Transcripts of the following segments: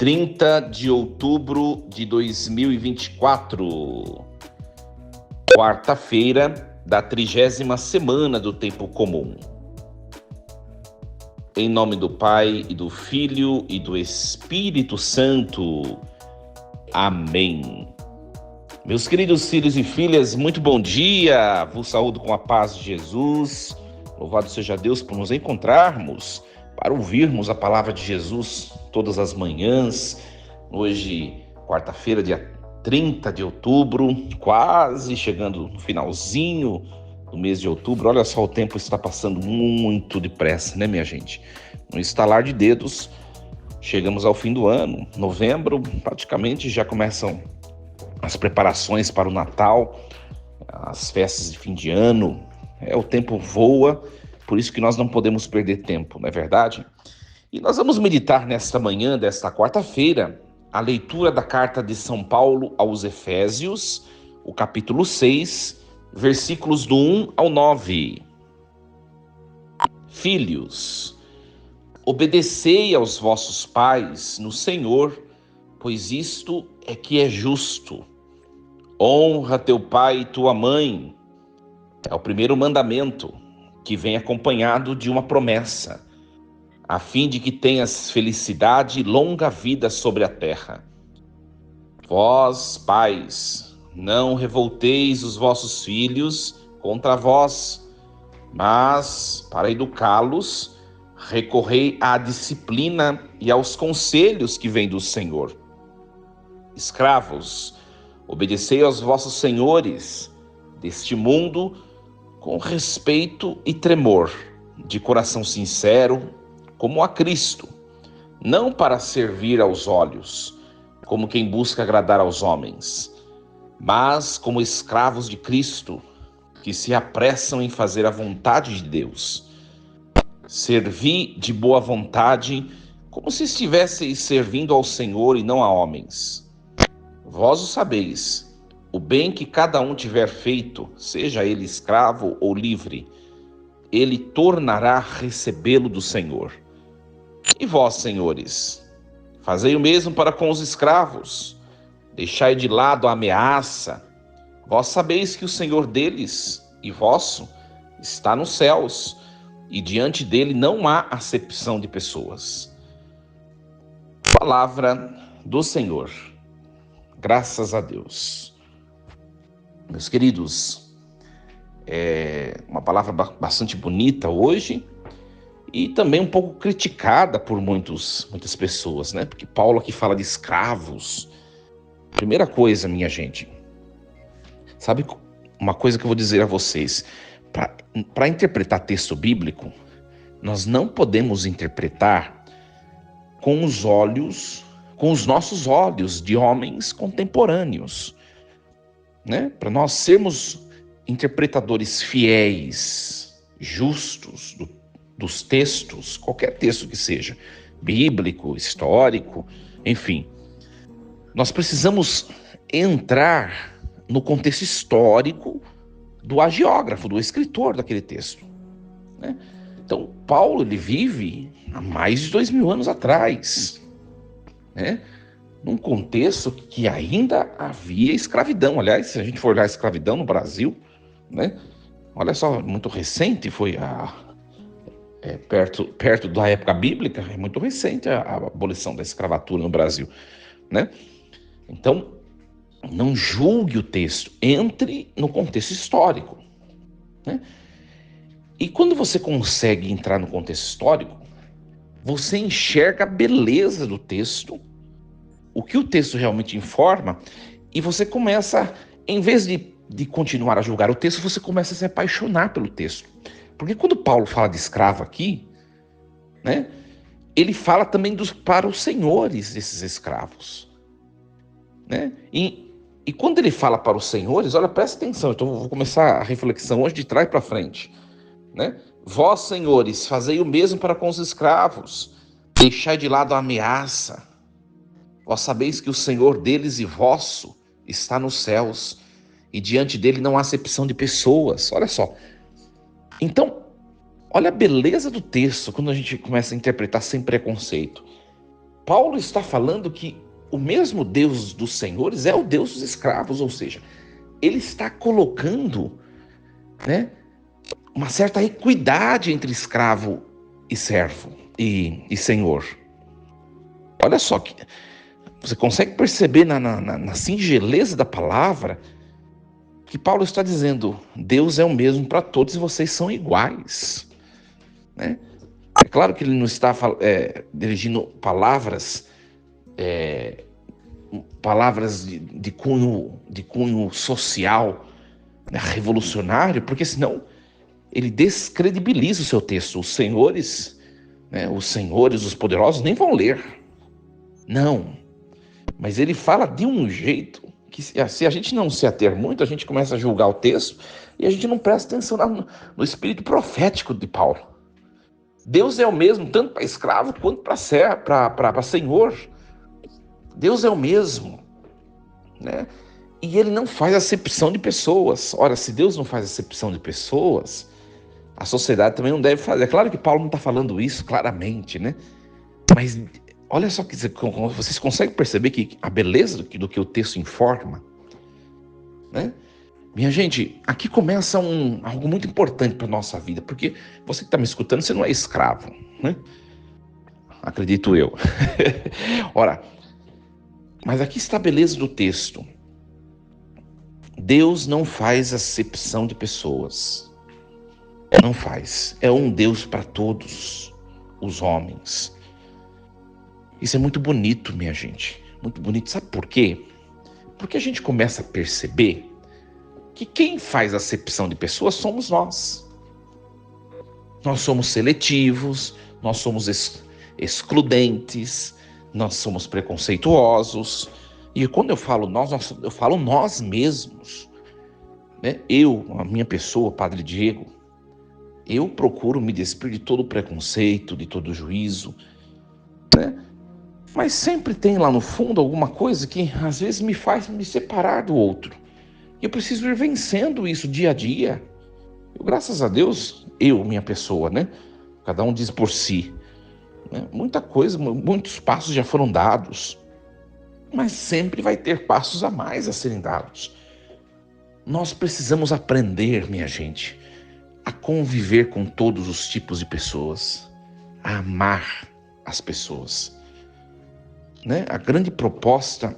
30 de outubro de 2024, quarta-feira da 30ª semana do Tempo Comum. Em nome do Pai, e do Filho, e do Espírito Santo. Amém. Meus queridos filhos e filhas, muito bom dia. Vos saúdo com a paz de Jesus. Louvado seja Deus por nos encontrarmos, para ouvirmos a palavra de Jesus todas as manhãs. Hoje, quarta-feira, dia 30 de outubro, quase chegando no finalzinho do mês de outubro. Olha só, o tempo está passando muito depressa, né, minha gente? No estalar de dedos, chegamos ao fim do ano. Novembro, praticamente já começam as preparações para o Natal, as festas de fim de ano. O tempo voa, por isso que nós não podemos perder tempo, não é verdade? E nós vamos meditar nesta manhã desta quarta-feira a leitura da carta de São Paulo aos Efésios, o capítulo 6, versículos do 1 ao 9. Filhos, obedecei aos vossos pais no Senhor, pois isto é que é justo. Honra teu pai e tua mãe. É o primeiro mandamento, que vem acompanhado de uma promessa, a fim de que tenhas felicidade e longa vida sobre a terra. Vós, pais, não revolteis os vossos filhos contra vós, mas, para educá-los, recorrei à disciplina e aos conselhos que vêm do Senhor. Escravos, obedecei aos vossos senhores deste mundo com respeito e tremor, de coração sincero, como a Cristo, não para servir aos olhos, como quem busca agradar aos homens, mas como escravos de Cristo, que se apressam em fazer a vontade de Deus. Servi de boa vontade, como se estivesseis servindo ao Senhor e não a homens. Vós o sabeis, o bem que cada um tiver feito, seja ele escravo ou livre, ele tornará a recebê-lo do Senhor. E vós, senhores, fazei o mesmo para com os escravos, deixai de lado a ameaça. Vós sabeis que o Senhor deles e vosso está nos céus, e diante dele não há acepção de pessoas. Palavra do Senhor. Graças a Deus. Meus queridos, é uma palavra bastante bonita hoje e também um pouco criticada por muitas pessoas, né? Porque Paulo aqui fala de escravos. Primeira coisa, minha gente, sabe uma coisa que eu vou dizer a vocês? Para interpretar texto bíblico, nós não podemos interpretar com os nossos olhos de homens contemporâneos, né? Para nós sermos interpretadores fiéis, justos dos textos, qualquer texto que seja, bíblico, histórico, enfim, nós precisamos entrar no contexto histórico do agiógrafo, do escritor daquele texto, né? Então, Paulo, ele vive há mais de 2000 anos atrás, né? Num contexto que ainda havia escravidão. Aliás, se a gente for olhar a escravidão no Brasil, né? Olha só, muito recente, foi perto da época bíblica, é muito recente a abolição da escravatura no Brasil, né? Então, não julgue o texto, entre no contexto histórico, né? E quando você consegue entrar no contexto histórico, você enxerga a beleza do texto, o que o texto realmente informa, e você começa, em vez de continuar a julgar o texto, você começa a se apaixonar pelo texto. Porque quando Paulo fala de escravo aqui, né, ele fala também para os senhores desses escravos, né? E quando ele fala para os senhores, olha, presta atenção, então eu vou começar a reflexão hoje de trás para frente, né? Vós, senhores, fazei o mesmo para com os escravos, deixai de lado a ameaça. Vós sabeis que o Senhor deles e vosso está nos céus, e diante dele não há acepção de pessoas. Olha só. Então, olha a beleza do texto quando a gente começa a interpretar sem preconceito. Paulo está falando que o mesmo Deus dos senhores é o Deus dos escravos, ou seja, ele está colocando, né, uma certa equidade entre escravo e servo e senhor. Olha só que você consegue perceber na singeleza da palavra que Paulo está dizendo: Deus é o mesmo para todos e vocês são iguais, né? É claro que ele não está dirigindo palavras de cunho social, né, revolucionário, porque senão ele descredibiliza o seu texto. Os senhores, né, os poderosos nem vão ler. Não. Mas ele fala de um jeito que, se a gente não se ater muito, a gente começa a julgar o texto e a gente não presta atenção no espírito profético de Paulo. Deus é o mesmo tanto para escravo quanto para senhor. Deus é o mesmo, né? E ele não faz acepção de pessoas. Ora, se Deus não faz acepção de pessoas, a sociedade também não deve fazer. É claro que Paulo não está falando isso claramente, né? Mas olha só que vocês conseguem perceber que a beleza do que o texto informa, né? Minha gente, aqui começa algo muito importante para a nossa vida, porque você que está me escutando, você não é escravo, né? Acredito eu. Ora, mas aqui está a beleza do texto. Deus não faz acepção de pessoas. Não faz. É um Deus para todos os homens. Isso é muito bonito, minha gente. Muito bonito. Sabe por quê? Porque a gente começa a perceber que quem faz acepção de pessoas somos nós. Nós somos seletivos, nós somos excludentes, nós somos preconceituosos. E quando eu falo nós, eu falo nós mesmos, né? Eu, a minha pessoa, Padre Diego, eu procuro me despir de todo preconceito, de todo juízo, né? Mas sempre tem lá no fundo alguma coisa que às vezes me faz me separar do outro. E eu preciso ir vencendo isso dia a dia. Eu, graças a Deus, minha pessoa, né? Cada um diz por si, né? Muita coisa, muitos passos já foram dados, mas sempre vai ter passos a mais a serem dados. Nós precisamos aprender, minha gente, a conviver com todos os tipos de pessoas, a amar as pessoas, né? A grande proposta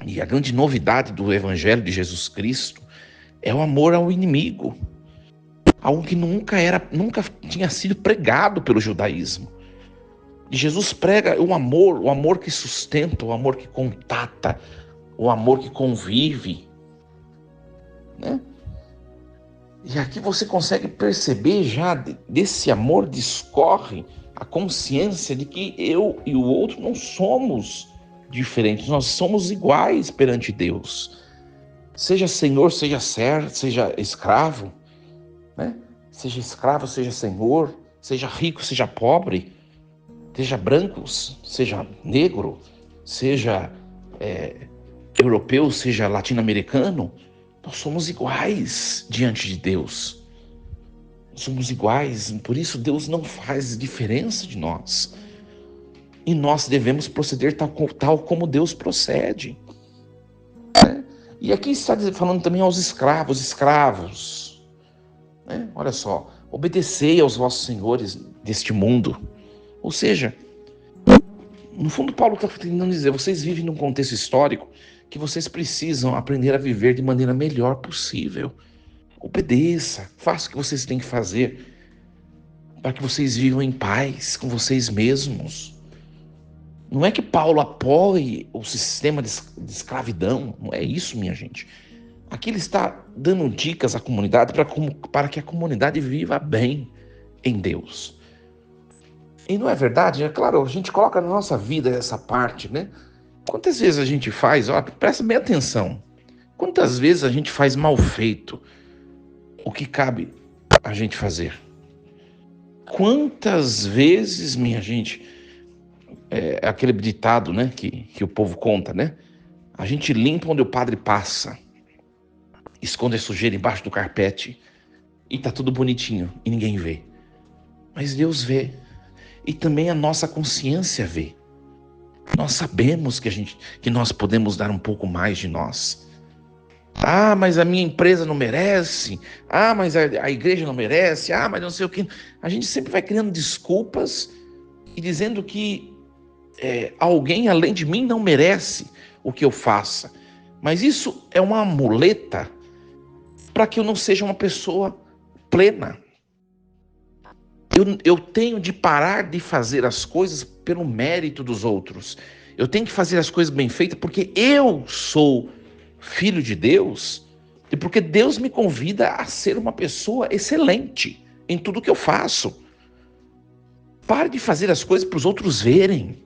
e a grande novidade do Evangelho de Jesus Cristo é o amor ao inimigo, algo que nunca tinha sido pregado pelo judaísmo. E Jesus prega o amor que sustenta, o amor que contata, o amor que convive, né? E aqui você consegue perceber já desse amor discorre a consciência de que eu e o outro não somos diferentes, nós somos iguais perante Deus. Seja senhor, seja servo, seja escravo, né? Seja escravo, seja senhor, seja rico, seja pobre, seja branco, seja negro, seja europeu, seja latino-americano, nós somos iguais diante de Deus. Somos iguais, por isso Deus não faz diferença de nós. E nós devemos proceder tal como Deus procede, né? E aqui está falando também aos escravos, né? Olha só, obedecei aos vossos senhores deste mundo. Ou seja, no fundo Paulo está tentando dizer, vocês vivem num contexto histórico que vocês precisam aprender a viver de maneira melhor possível. Obedeça, faça o que vocês têm que fazer para que vocês vivam em paz com vocês mesmos. Não é que Paulo apoie o sistema de escravidão, não é isso, minha gente. Aqui ele está dando dicas à comunidade para que a comunidade viva bem em Deus. E não é verdade? É claro, a gente coloca na nossa vida essa parte, né? Quantas vezes a gente faz, ó, presta bem atenção, quantas vezes a gente faz mal feito o que cabe a gente fazer? Quantas vezes, minha gente, aquele ditado, né, que o povo conta, né? A gente limpa onde o padre passa, esconde a sujeira embaixo do carpete e tá tudo bonitinho e ninguém vê. Mas Deus vê. E também a nossa consciência vê. Nós sabemos que nós podemos dar um pouco mais de nós. Ah, mas a minha empresa não merece. Ah, mas a igreja não merece. Ah, mas não sei o que. A gente sempre vai criando desculpas e dizendo que alguém além de mim não merece o que eu faça. Mas isso é uma muleta para que eu não seja uma pessoa plena. Eu tenho de parar de fazer as coisas pelo mérito dos outros. Eu tenho que fazer as coisas bem feitas porque eu sou filho de Deus e porque Deus me convida a ser uma pessoa excelente em tudo que eu faço. Pare de fazer as coisas para os outros verem.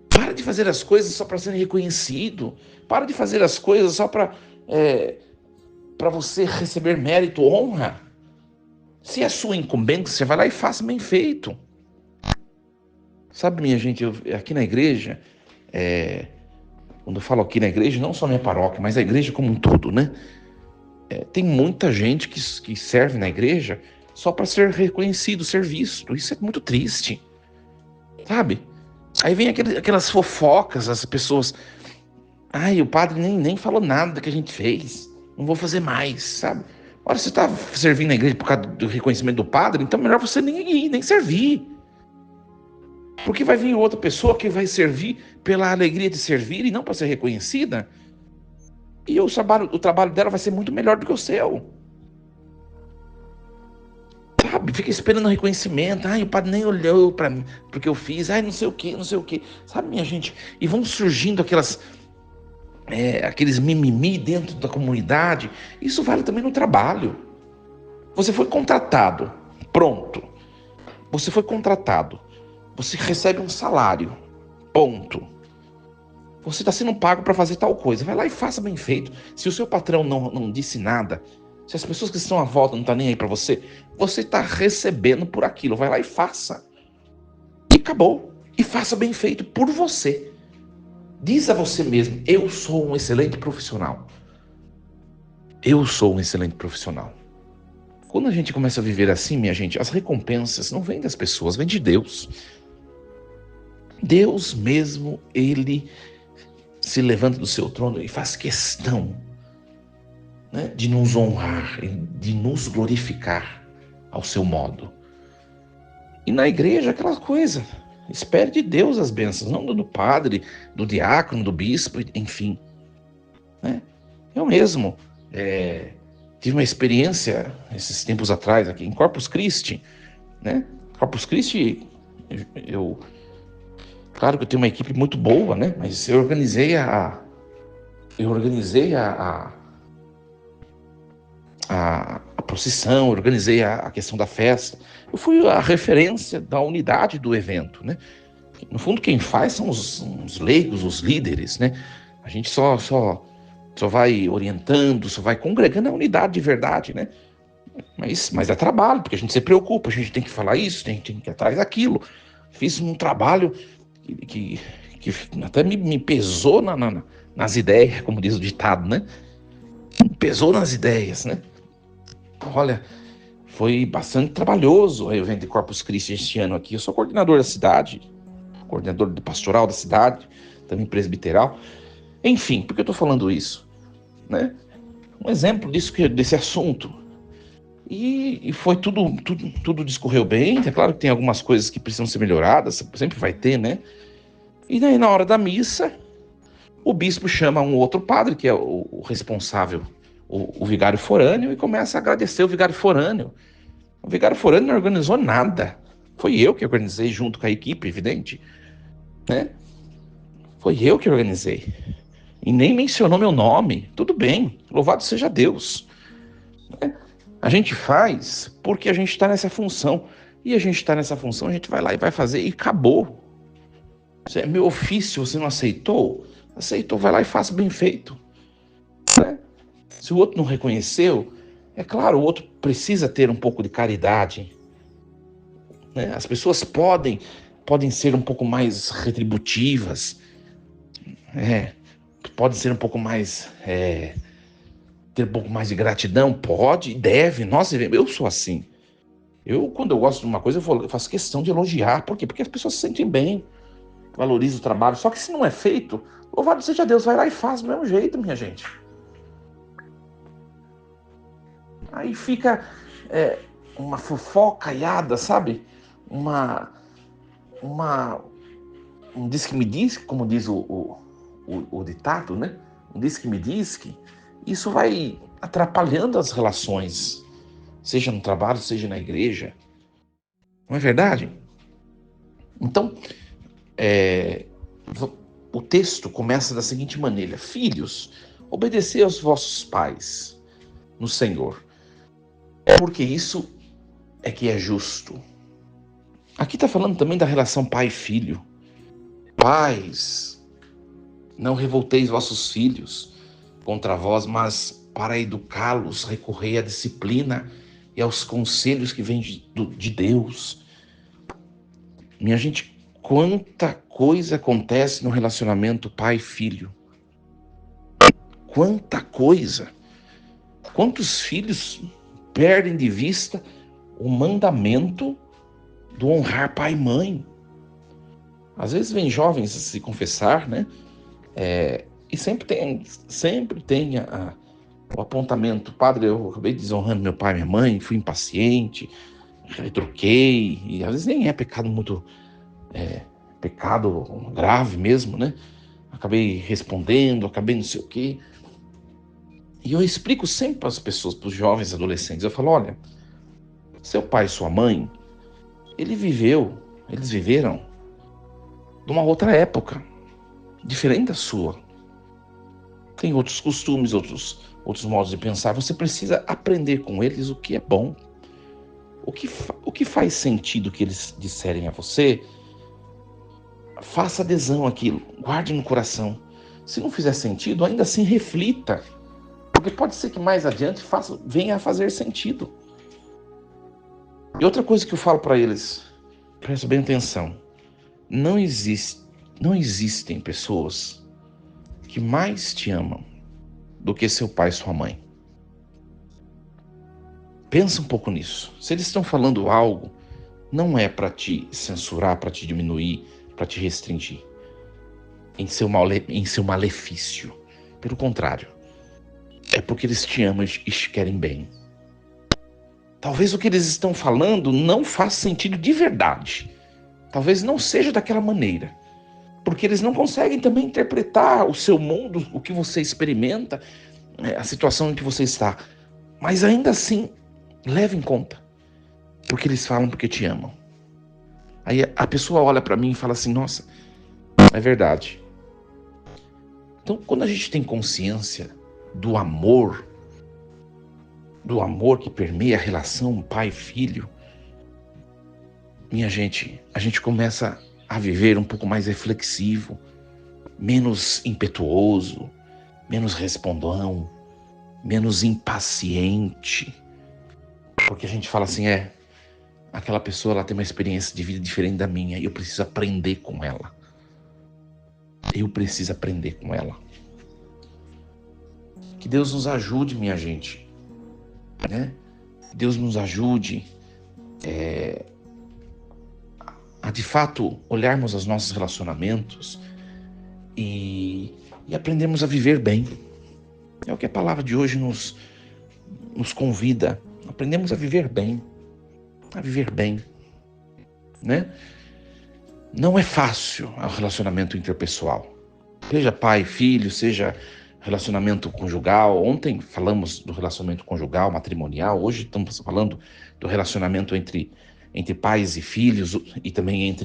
Para de fazer as coisas só para ser reconhecido. Para de fazer as coisas só para você receber mérito, honra. Se é sua incumbência, você vai lá e faça bem feito. Sabe, minha gente, aqui na igreja, quando eu falo aqui na igreja, não só minha paróquia, mas a igreja como um todo, né? Tem muita gente que serve na igreja só para ser reconhecido, ser visto. Isso é muito triste, sabe? Aí vem aquelas fofocas, as pessoas... Ai, o padre nem falou nada que a gente fez. Não vou fazer mais, sabe? Ora, você está servindo na igreja por causa do reconhecimento do padre, então melhor você nem ir, nem servir. Porque vai vir outra pessoa que vai servir pela alegria de servir e não para ser reconhecida. E o trabalho dela vai ser muito melhor do que o seu. Sabe? Fica esperando reconhecimento. Ai, o padre nem olhou para mim, porque eu fiz. Ai, não sei o que, não sei o que. Sabe, minha gente? E vão surgindo aqueles mimimi dentro da comunidade. Isso vale também no trabalho. Você foi contratado. Pronto. Você foi contratado. Você recebe um salário. Ponto. Você está sendo pago para fazer tal coisa. Vai lá e faça bem feito. Se o seu patrão não disse nada, se as pessoas que estão à volta não estão nem aí para você, você está recebendo por aquilo. Vai lá e faça. E acabou. E faça bem feito por você. Diz a você mesmo, eu sou um excelente profissional. Eu sou um excelente profissional. Quando a gente começa a viver assim, minha gente, as recompensas não vêm das pessoas, vêm de Deus. Deus mesmo, Ele se levanta do seu trono e faz questão, né, de nos honrar, de nos glorificar ao seu modo. E na igreja, aquela coisa, espere de Deus as bênçãos, não do padre, do diácono, do bispo, enfim. Né? Eu mesmo tive uma experiência esses tempos atrás aqui em Corpus Christi, né? Corpus Christi, claro que eu tenho uma equipe muito boa, né? Mas eu organizei a procissão, eu organizei a questão da festa. Eu fui a referência da unidade do evento, né? No fundo, quem faz são os leigos, os líderes, né? A gente só vai orientando, só vai congregando a unidade de verdade, né? Mas é trabalho, porque a gente se preocupa, a gente tem que falar isso, tem que ir atrás daquilo. Fiz um trabalho que até me pesou nas ideias, como diz o ditado, né? Me pesou nas ideias, né? Olha, foi bastante trabalhoso o evento de Corpus Christi este ano aqui. Eu sou coordenador da cidade, coordenador do pastoral da cidade, também presbiteral. Enfim, por que eu estou falando isso? Né? Um exemplo desse assunto. E foi tudo discorreu bem. É claro que tem algumas coisas que precisam ser melhoradas, sempre vai ter, né? E daí, na hora da missa, o bispo chama um outro padre, que é o responsável, o vigário forâneo, e começa a agradecer o vigário forâneo. O vigário forâneo não organizou nada. Foi eu que organizei junto com a equipe, evidente. Né? Foi eu que organizei. E nem mencionou meu nome. Tudo bem, louvado seja Deus. Né? A gente faz porque a gente está nessa função. E a gente está nessa função, a gente vai lá e vai fazer e acabou. Se é meu ofício, você não aceitou? Aceitou, vai lá e faça bem feito. Né? Se o outro não reconheceu, é claro, o outro precisa ter um pouco de caridade. Né? As pessoas podem ser um pouco mais retributivas. Podem ser um pouco mais... ter um pouco mais de gratidão. Pode, deve, nós devemos. Eu sou assim. Quando eu gosto de uma coisa, eu faço questão de elogiar. Por quê? Porque as pessoas se sentem bem. valoriza o trabalho. Só que se não é feito, louvado seja Deus, vai lá e faz do mesmo jeito, minha gente. Aí fica uma fofocaiada, sabe? Uma, um diz que me diz, como diz o ditado, né? Um diz que me diz que isso vai atrapalhando as relações, seja no trabalho, seja na igreja. Não é verdade? Então, o texto começa da seguinte maneira: Filhos, obedecei aos vossos pais no Senhor, porque isso é que é justo. Aqui está falando também da relação pai e filho. Pais, não revolteis vossos filhos contra vós, mas para educá-los, recorrei à disciplina e aos conselhos que vêm de Deus. Minha gente, quanta coisa acontece no relacionamento pai-filho. Quanta coisa. Quantos filhos perdem de vista o mandamento do honrar pai e mãe? Às vezes vem jovens se confessar, né? E sempre tem o apontamento: Padre, eu acabei desonrando meu pai e minha mãe, fui impaciente, retruquei, e às vezes nem é pecado muito, pecado grave mesmo, né? Acabei respondendo, acabei não sei o quê. E eu explico sempre para as pessoas, para os jovens adolescentes, eu falo: olha, seu pai e sua mãe, eles viveram numa outra época, diferente da sua. Tem outros costumes, outros modos de pensar. Você precisa aprender com eles o que é bom. O que faz sentido que eles disserem a você, faça adesão àquilo, guarde no coração. Se não fizer sentido, ainda assim reflita, porque pode ser que mais adiante venha a fazer sentido. E outra coisa que eu falo para eles, presta bem atenção, não existem pessoas que mais te amam do que seu pai e sua mãe. Pensa um pouco nisso. Se eles estão falando algo, não é para te censurar, para te diminuir, para te restringir em seu malefício. Pelo contrário, é porque eles te amam e te querem bem. Talvez o que eles estão falando não faça sentido de verdade. Talvez não seja daquela maneira. Porque eles não conseguem também interpretar o seu mundo, o que você experimenta, a situação em que você está. Mas ainda assim, leve em conta. Porque eles falam porque te amam. Aí a pessoa olha para mim e fala assim: nossa, é verdade. Então, quando a gente tem consciência do amor que permeia a relação pai-filho, minha gente, a gente começa a viver um pouco mais reflexivo, menos impetuoso, menos respondão, menos impaciente. Porque a gente fala assim: aquela pessoa ela tem uma experiência de vida diferente da minha e eu preciso aprender com ela. Eu preciso aprender com ela. Que Deus nos ajude, minha gente, né? Deus nos ajude a de fato olharmos os nossos relacionamentos e aprendermos a viver bem. É o que a palavra de hoje nos convida. Aprendemos a viver bem, né? Não é fácil o relacionamento interpessoal. Seja pai, filho, seja relacionamento conjugal. Ontem falamos do relacionamento conjugal, matrimonial. Hoje estamos falando do relacionamento entre pais e filhos e também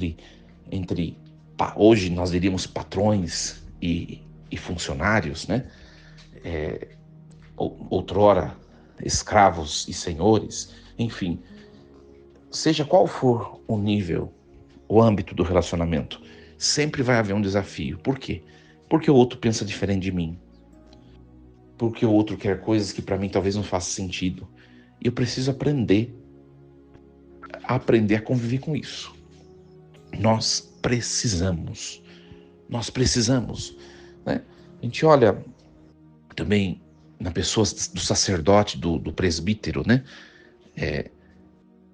hoje nós diríamos patrões e funcionários, né? Outrora escravos e senhores. Enfim, seja qual for o nível, o âmbito do relacionamento, sempre vai haver um desafio. Por quê? Porque o outro pensa diferente de mim. Porque o outro quer coisas que para mim talvez não façam sentido. E eu preciso aprender a conviver com isso. Nós precisamos, né? A gente olha também na pessoa do sacerdote, do presbítero, né?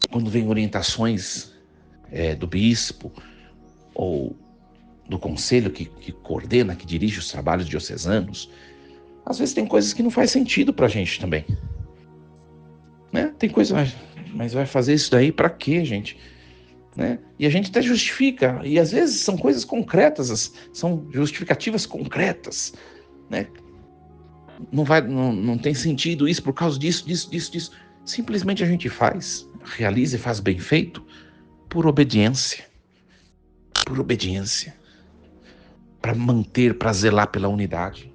Quando vem orientações do bispo ou do conselho que coordena, que dirige os trabalhos diocesanos, às vezes tem coisas que não faz sentido para a gente também. Né? Tem coisa, mas vai fazer isso daí para quê, gente? Né? E a gente até justifica, e às vezes são coisas concretas, são justificativas concretas, né? Não tem sentido isso por causa disso. Simplesmente a gente faz, realiza e faz bem feito por obediência, para manter, para zelar pela unidade.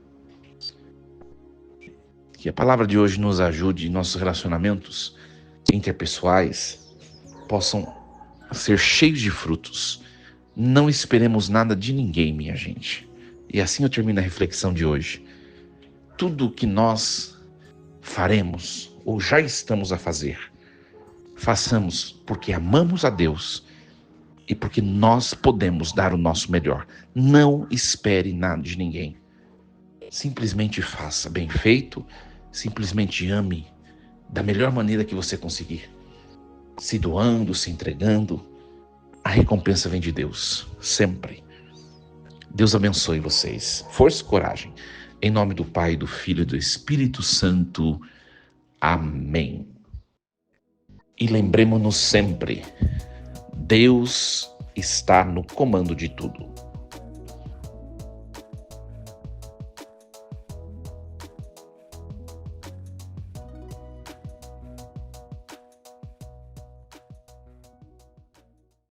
Que a palavra de hoje nos ajude, nossos relacionamentos interpessoais possam ser cheios de frutos. Não esperemos nada de ninguém, minha gente. E assim eu termino a reflexão de hoje. Tudo o que nós faremos ou já estamos a fazer, façamos porque amamos a Deus e porque nós podemos dar o nosso melhor. Não espere nada de ninguém. Simplesmente faça bem feito, simplesmente ame da melhor maneira que você conseguir. Se doando, se entregando, a recompensa vem de Deus, sempre. Deus abençoe vocês. Força e coragem. Em nome do Pai, do Filho e do Espírito Santo. Amém. E lembremos-nos sempre, Deus está no comando de tudo.